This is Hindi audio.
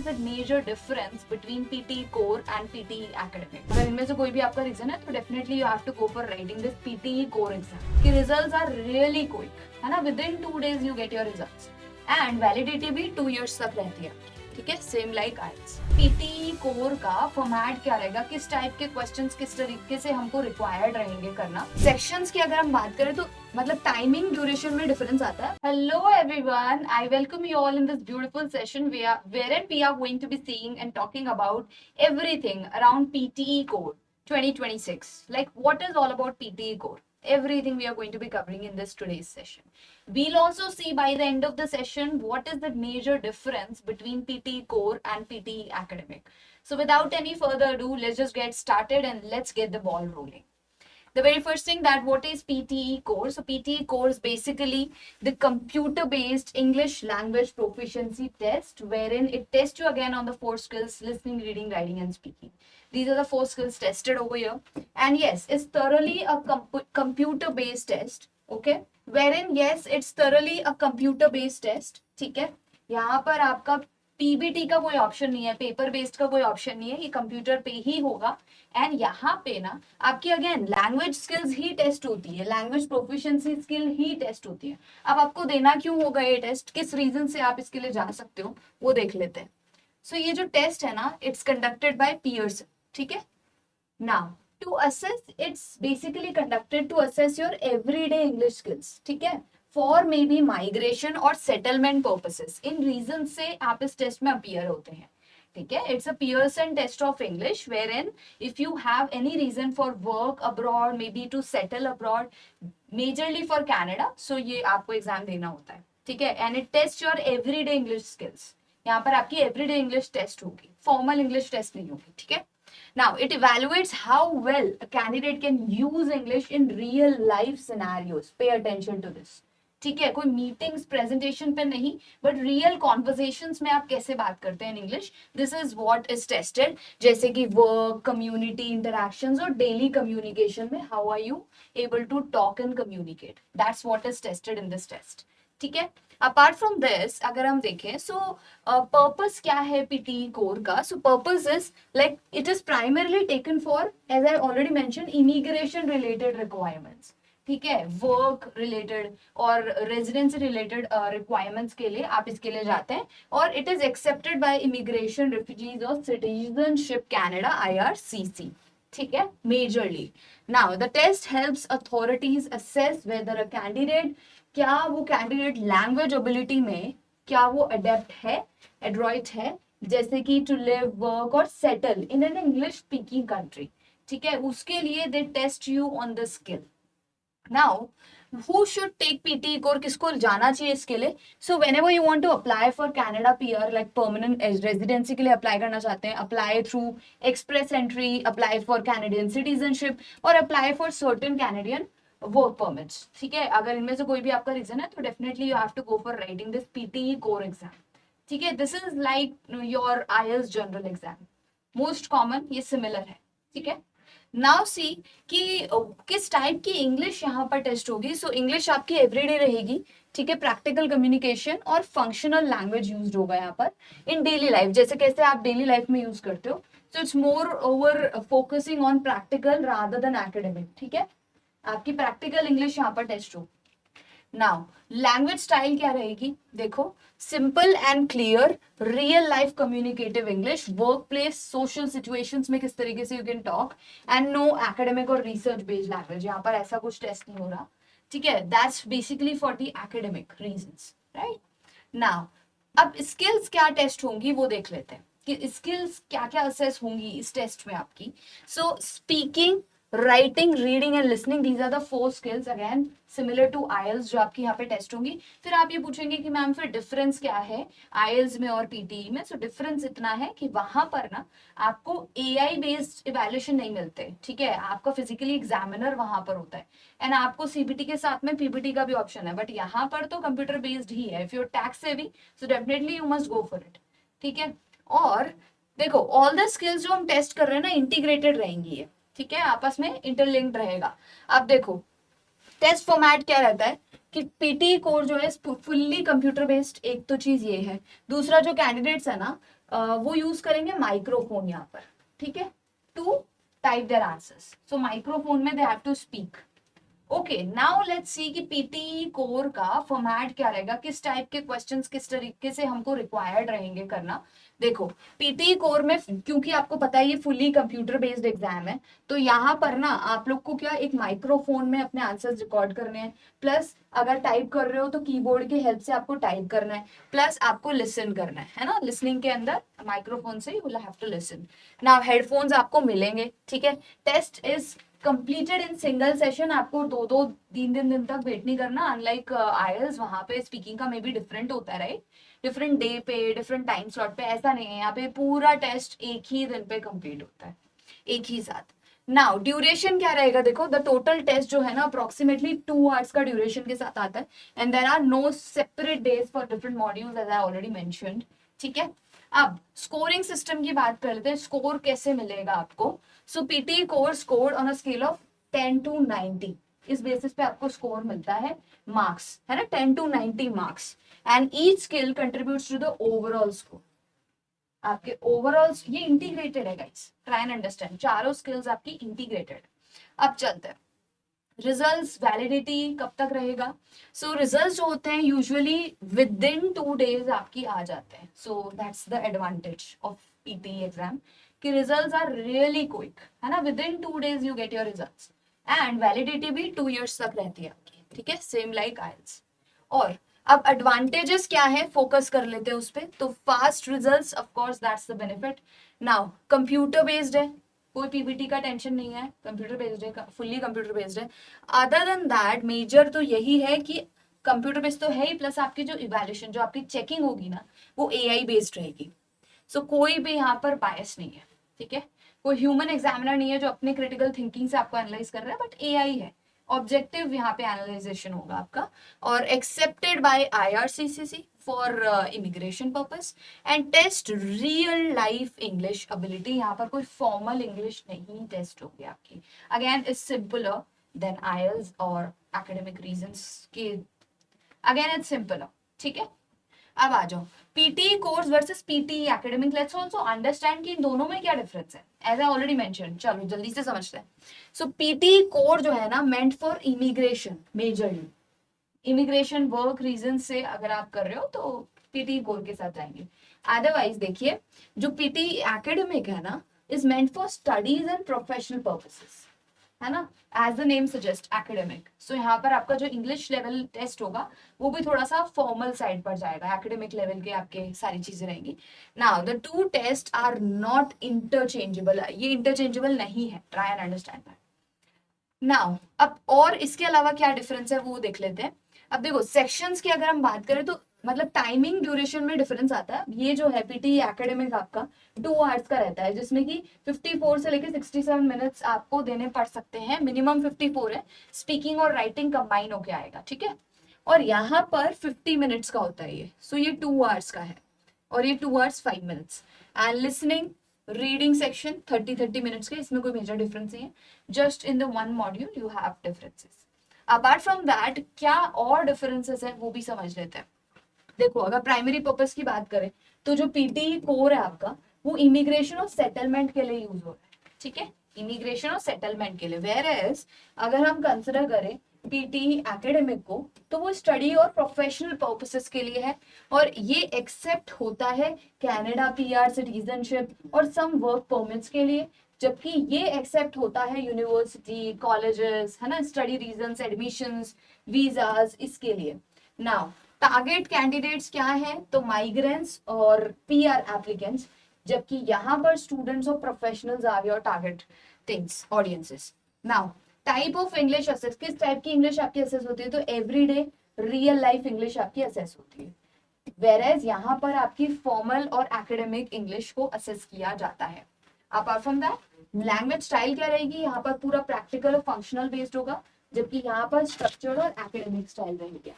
is the major difference between PTE core and PTE academic? अगर इनमें से कोई भी आपका रीजन है तो definitely you have to go for writing this PTE core exam. कि results are really quick, है ना? Within 2 days you get your results and validity भी 2 years तक रहती है, ठीक है, सेम लाइक आइल्स। पीटी कोर का फॉर्मेट क्या रहेगा, किस टाइप के क्वेश्चंस किस तरीके से हमको रिक्वायर्ड रहेंगे करना। सेक्शंस की अगर हम बात करें तो मतलब टाइमिंग ड्यूरेशन में डिफरेंस आता है। Hello everyone, I welcome you all in this beautiful session wherein we are going to be seeing and talking about everything around PTE core 2026. Like what is all about PTE core? Everything we are going to be covering in this today's session. We'll also see by the end of the session what is the major difference between PTE core and PTE academic. So without any further ado, let's just get started and let's get the ball rolling. The very first thing, that what is PTE core? So PTE core is basically the computer based English language proficiency test, wherein it tests you again on the 4 skills: listening, reading, writing and speaking. These are the 4 skills tested over here, and yes, it's thoroughly a computer based test. Okay, wherein yes, it's thoroughly a computer based test. ठीक है, यहाँ पर आपका पीबीटी का कोई ऑप्शन नहीं है, पेपर बेस्ड का कोई ऑप्शन नहीं है, ये कंप्यूटर पे ही होगा। एंड यहाँ पे ना आपकी अगेन लैंग्वेज स्किल्स ही टेस्ट होती है, लैंग्वेज प्रोफिशिएंसी स्किल ही टेस्ट होती है। अब आपको देना क्यों होगा ये टेस्ट, किस रीजन से आप इसके लिए जा सकते हो, वो देख लेते हैं। सो ये जो टेस्ट है ना, इट्स कंडक्टेड बाय पियर्सन, ठीक है। Now to assess, its basically conducted to assess your everyday English skills, ठीक है, फॉर मे बी माइग्रेशन और सेटलमेंट पर्पसेस। इन रीजन से आप इस टेस्ट में अपीयर होते हैं, ठीक है। It's a Pearson test of English, wherein if you have any reason for work abroad, maybe to settle abroad, majorly for Canada, so ये आपको एग्जाम देना होता है, ठीक है। And it test your everyday English skills. यहाँ पर आपकी एवरीडे इंग्लिश टेस्ट होगी, फॉर्मल इंग्लिश टेस्ट नहीं होगी, ठीक है। Now, it evaluates how well a candidate can use English in real life scenarios. Pay attention to this. ठीक है, कोई मीटिंग्स प्रेजेंटेशन पे नहीं, बट रियल कॉन्वर्सेशंस में आप कैसे बात करते हैं in English, this is what is tested. जैसे कि वर्क, कम्युनिटी इंटरैक्शंस और डेली कम्युनिकेशन में how are you able to talk and communicate, that's what is tested in this test, ठीक है। अपार्ट फ्रॉम दिस अगर हम देखें, सो पर्पस क्या है पीटी कोर का, so purpose is like it is primarily taken for, as I already mention, immigration related requirements, ठीक है, वर्क रिलेटेड और रेजिडेंसी रिलेटेड रिक्वायरमेंट्स के लिए आप इसके लिए जाते हैं। और it is accepted by immigration, refugees और सिटीजनशिप कैनेडा IRCC, ठीक है, majorly. Now the test helps authorities assess whether a candidate, क्या वो कैंडिडेट लैंग्वेज एबिलिटी में क्या वो अडेप्ट है, एड्रॉइट है, जैसे कि टू लिव, वर्क और settle in an English speaking country, ठीक है, उसके लिए they test you on the skill. Now who should take PTE core, किसको जाना चाहिए इसके लिए? So whenever you want to apply for Canada PR, like permanent residency के लिए अप्लाई करना चाहते हैं, apply through express entry, apply for Canadian citizenship और apply for certain Canadian work permits, ठीक है। अगर इनमें से कोई भी आपका रीजन है तो definitely you have to go for writing this PTE core exam, ठीक है। This is like your IELTS general exam, most common, ये similar है, ठीक है। नाउ सी कि किस टाइप की इंग्लिश यहाँ पर टेस्ट होगी। सो इंग्लिश आपकी एवरीडे रहेगी, ठीक है, प्रैक्टिकल कम्युनिकेशन और फंक्शनल लैंग्वेज यूज होगा यहाँ पर इन डेली लाइफ, जैसे कैसे आप डेली लाइफ में यूज करते हो। So it's more over focusing on practical rather than academic, ठीक है, आपकी प्रैक्टिकल इंग्लिश यहाँ पर टेस्ट होगी। नाउ लैंग्वेज स्टाइल क्या रहेगी, देखो, simple and clear, real life communicative English, work place social situations में किस तरीके से you can talk, and no academic और रिसर्च बेस्ड लैंग्वेज, यहाँ पर ऐसा कुछ टेस्ट नहीं हो रहा, ठीक है। That's basically for the academic reasons, right. Now अब स्किल्स क्या टेस्ट होंगी वो देख लेते हैं कि स्किल्स क्या क्या असेस होंगी इस टेस्ट में आपकी। So speaking, writing, reading and listening, these are the 4 skills, again similar to IELTS जो आपकी यहाँ पे टेस्ट होंगी। फिर आप ये पूछेंगे कि मैम फिर डिफरेंस क्या है आईएल्स में और पीटीई में। सो डिफरेंस इतना है कि वहां पर ना आपको एआई बेस्ड इवैल्यूएशन नहीं मिलते, ठीक है, आपका फिजिकली एग्जामिनर वहां पर होता है, एंड आपको सीबीटी के साथ में पीबीटी का भी ऑप्शन है, बट यहाँ पर तो कंप्यूटर बेस्ड ही है। इफ यूर टैक्स सेविंग so definitely you must go for it, ठीक है। और देखो ऑल द स्किल्स जो हम टेस्ट कर रहे हैं ना इंटीग्रेटेड रहेंगी ये, ठीक है, आपस में इंटरलिंक्ड रहेगा। अब देखो टेस्ट फॉर्मेट क्या रहता है कि पीटी कोर जो है फुल्ली कंप्यूटर बेस्ड, एक तो चीज ये है। दूसरा जो कैंडिडेट्स है ना वो यूज करेंगे माइक्रोफोन यहाँ पर, ठीक है, to type their answers. So microphone में they have to speak. Okay, now let's see कि पीटी कोर का फॉर्मेट क्या रहेगा, किस टाइप के क्वेश्चंस किस तरीके से हमको रिक्वायर्ड रहेंगे करना। देखो पीटी कोर में, क्योंकि आपको पता है ये फुली कंप्यूटर बेस्ड एग्जाम है, तो यहाँ पर ना आप लोग को क्या एक माइक्रोफोन में अपने आंसर्स रिकॉर्ड करने हैं, प्लस अगर टाइप कर रहे हो तो कीबोर्ड के हेल्प से आपको टाइप करना है, प्लस आपको लिसन करना है ना, लिसनिंग के अंदर माइक्रोफोन से you will have to listen. Now headphones आपको मिलेंगे, ठीक है। Test is completed in single session, आपको 2-3 दिन तक वेट नहीं करना, अनलाइक आईएलटीएस वहां पे स्पीकिंग का मे बी डिफरेंट होता है, राइट, डिफरेंट डे पे डिफरेंट टाइम स्लॉट पे, ऐसा नहीं है, यहाँ पे पूरा टेस्ट एक ही दिन पे कंप्लीट होता है एक ही साथ। नाउ ड्यूरेशन क्या रहेगा, देखो द टोटल टेस्ट जो है ना अप्रोक्सीमेटली 2 आवर्स का ड्यूरेशन के साथ आता है, and there are no separate days for different modules as I already mentioned, ठीक है। अब स्कोरिंग सिस्टम की बात कर लेते हैं, स्कोर कैसे मिलेगा आपको। So PT core scored on a scale of 10 to 90, इस बेसिस पे आपको स्कोर मिलता है, मार्क्स है ना, 10 to 90 marks, and each skill contributes to the overall score. आपके ओवरऑल ये इंटीग्रेटेड है गाइस, ट्राई एंड अंडरस्टैंड, चारों स्किल्स आपकी इंटीग्रेटेड। अब चलते हैं रिजल्ट्स, वैलिडिटी कब तक रहेगा। सो रिजल्ट्स जो होते हैं यूजुअली विद इन 2 days आपकी आ जाते हैं, so that's the advantage of PT exam कि रिजल्ट्स आर रियली क्विक, है ना, with in 2 days you get your results, and validity भी 2 years तक रहती है आपकी, ठीक है, सेम लाइक आइल्स। और अब एडवांटेजेस क्या है, फोकस कर लेते हैं उस पे। तो fast results, of course that's the benefit. Now computer based है, कोई पीपीटी का टेंशन नहीं है, कंप्यूटर बेस्ड है, फुल्ली कंप्यूटर बेस्ड है। अदर देन दैट मेजर तो यही है कि कंप्यूटर बेस्ड तो है ही, प्लस आपकी जो इवैल्यूएशन जो आपकी चेकिंग होगी ना वो एआई बेस्ड रहेगी। सो कोई भी यहाँ पर बायस नहीं है, ठीक है, कोई ह्यूमन एग्जामिनर नहीं है जो अपने क्रिटिकल थिंकिंग से आपको एनालाइज कर रहा है, बट एआई है, ऑब्जेक्टिव यहाँ पे एनालाइजेशन होगा आपका, और accepted by IRCCC for immigration purpose, and test real life English ability, यहाँ पर कोई फॉर्मल इंग्लिश नहीं टेस्ट होगी आपकी, again it's simpler than IELTS और एकेडमिक रीजंस के, अगेन इट्स सिंपलर, ठीक है। अब आ जाओ PT core versus PT academic, let's also understand कि इन दोनों में क्या डिफरेंस है, एज आई ऑलरेडी मेंशन। चलो जल्दी से समझते हैं। सो पीटी कोर जो है ना meant for immigration, majorly immigration work reason से अगर आप कर रहे हो तो पीटी कोर के साथ जाएंगे। अदरवाइज देखिए जो पीटी एकेडमिक है ना is meant for studies and professional purposes, है ना, as the name suggest academic. So यहाँ पर आपका जो इंग्लिश लेवल टेस्ट होगा वो भी थोड़ा सा फॉर्मल साइड पर जाएगा, एकेडमिक लेवल के आपके सारी चीजें रहेंगी। Now the 2 test are not interchangeable, ये इंटरचेंजेबल नहीं है, try and understand that. Now अब और इसके अलावा क्या डिफरेंस है वो देख लेते हैं। अब देखो सेक्शंस की अगर हम बात करें तो मतलब टाइमिंग ड्यूरेशन में डिफरेंस आता है। ये जो है पीटी एकेडमिक आपका 2 आवर्स का रहता है, जिसमें कि 54 से लेकर 67 मिनट्स आपको देने पड़ सकते हैं, मिनिमम 54 है, स्पीकिंग और राइटिंग कंबाइन होके आएगा, ठीक है। और यहाँ पर 50 मिनट्स का होता है ये, सो ये 2 आवर्स का है, और ये 2 hours 5 minutes. And listening reading section 30 minutes के, इसमें कोई मेजर डिफरेंस नहीं है, just in the one module you have differences. Apart from that क्या और डिफरेंसेस है वो भी समझ लेते हैं। देखो अगर प्राइमरी पर्पस की बात करें तो जो पीटी कोर है आपका वो इमिग्रेशन और सेटलमेंट के लिए यूज हो रहा है, ठीक है, इमिग्रेशन और सेटलमेंट के लिए। वेयर एज अगर हम कंसिडर करें पीटी एकेडमिक को तो वो स्टडी और प्रोफेशनल पर्पसेस के लिए है, और ये एक्सेप्ट होता है कनाडा पीआर, सिटीजनशिप और सम वर्क परमिट्स के लिए, जबकि ये एक्सेप्ट होता है यूनिवर्सिटी, कॉलेजेस, है ना, स्टडी रीजंस, एडमिशंस, वीजास, इसके लिए। नाउ टारगेट कैंडिडेट्स क्या है तो माइग्रेंट्स और पीआर एप्लीकेंट्स, जबकि यहाँ पर स्टूडेंट्स और professionals are your target things, audiences. Now type of English assess, किस टाइप की इंग्लिश आपकी असेस होती है तो एवरीडे रियल लाइफ इंग्लिश आपकी असेस होती है, वेयरएज यहाँ पर आपकी फॉर्मल और एकेडमिक इंग्लिश को असेस किया जाता है। Apart from that language style क्या रहेगी, यहाँ पर पूरा प्रैक्टिकल और फंक्शनल बेस्ड होगा, जबकि यहाँ पर स्ट्रक्चर्ड और एकेडमिक स्टाइल रहेगी।